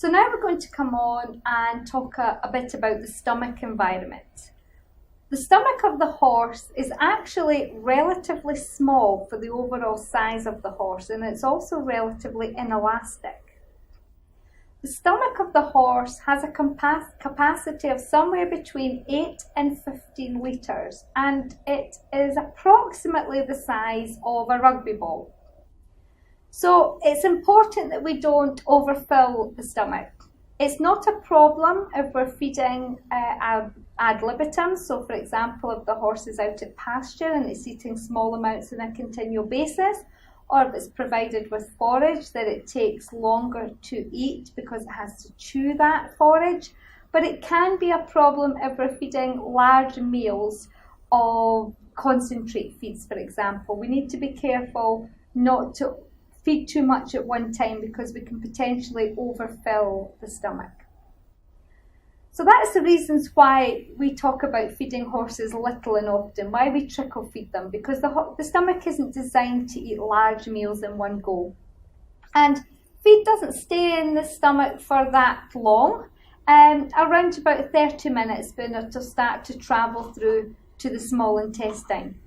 So now we're going to come on and talk a bit about the stomach environment. The stomach of the horse is actually relatively small for the overall size of the horse, and it's also relatively inelastic. The stomach of the horse has a capacity of somewhere between 8 and 15 litres, and it is approximately the size of a rugby ball. So it's important that we don't overfill the stomach. It's not a problem if we're feeding ad libitum. So for example, if the horse is out at pasture and it's eating small amounts on a continual basis, or if it's provided with forage that it takes longer to eat because it has to chew that forage. But it can be a problem if we're feeding large meals of concentrate feeds, for example. We need to be careful not to feed too much at one time because we can potentially overfill the stomach. So that's the reasons why we talk about feeding horses little and often, why we trickle feed them, because the stomach isn't designed to eat large meals in one go. And feed doesn't stay in the stomach for that long, around about 30 minutes when it'll start to travel through to the small intestine.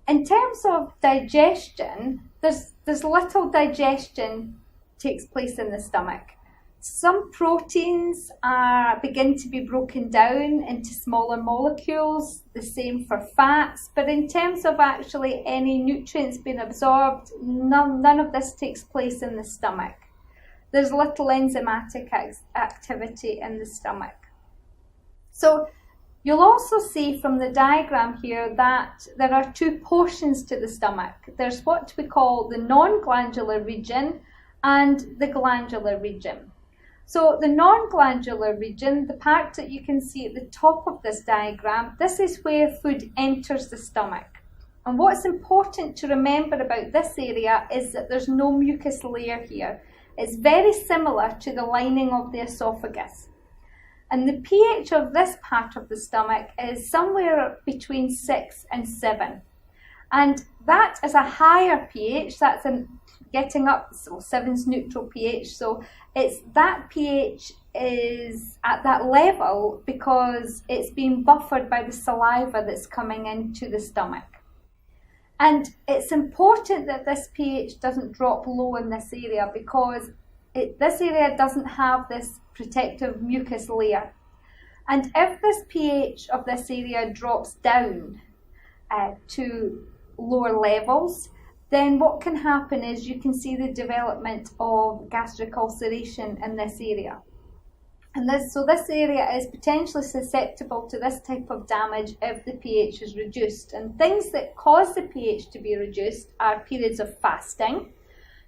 In terms of digestion, there's little digestion takes place in the stomach. Some proteins begin to be broken down into smaller molecules, the same for fats, but in terms of actually any nutrients being absorbed, none of this takes place in the stomach. There's little enzymatic activity in the stomach. So you'll also see from the diagram here that there are two portions to the stomach. There's what we call the non-glandular region and the glandular region. So the non-glandular region, the part that you can see at the top of this diagram, this is where food enters the stomach. And what's important to remember about this area is that there's no mucus layer here. It's very similar to the lining of the esophagus. And the pH of this part of the stomach is somewhere between 6 and 7. And that is a higher pH, that's getting up, so 7's neutral pH. So it's that pH is at that level because it's being buffered by the saliva that's coming into the stomach. And it's important that this pH doesn't drop low in this area because this area doesn't have this protective mucus layer. And if this pH of this area drops down to lower levels, then what can happen is you can see the development of gastric ulceration in this area. And this area is potentially susceptible to this type of damage if the pH is reduced. And things that cause the pH to be reduced are periods of fasting.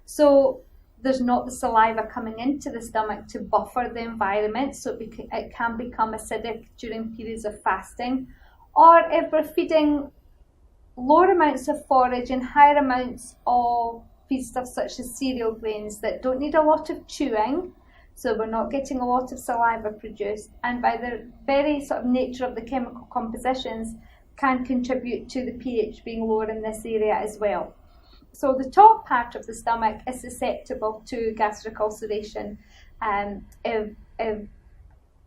So there's not the saliva coming into the stomach to buffer the environment, so it can become acidic during periods of fasting. Or if we're feeding lower amounts of forage and higher amounts of feedstuffs such as cereal grains that don't need a lot of chewing, so we're not getting a lot of saliva produced, and by the very sort of nature of the chemical compositions can contribute to the pH being lower in this area as well. So the top part of the stomach is susceptible to gastric ulceration if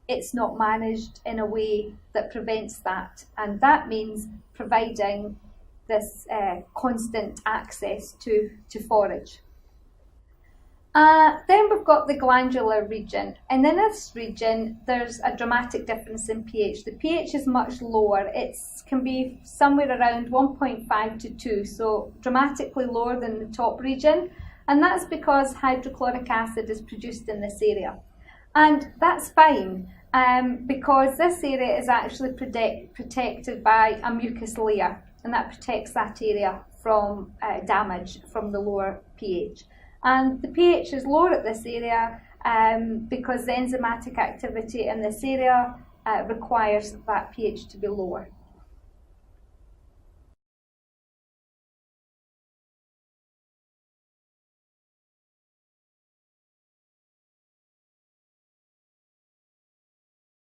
it's not managed in a way that prevents that, and that means providing this constant access to forage. Then we've got the glandular region, and in this region there's a dramatic difference in pH. The pH is much lower. It can be somewhere around 1.5 to 2, so dramatically lower than the top region, and that's because hydrochloric acid is produced in this area. And that's fine because this area is actually protected by a mucus layer, and that protects that area from damage from the lower pH. And the pH is lower at this area because the enzymatic activity in this area requires that pH to be lower.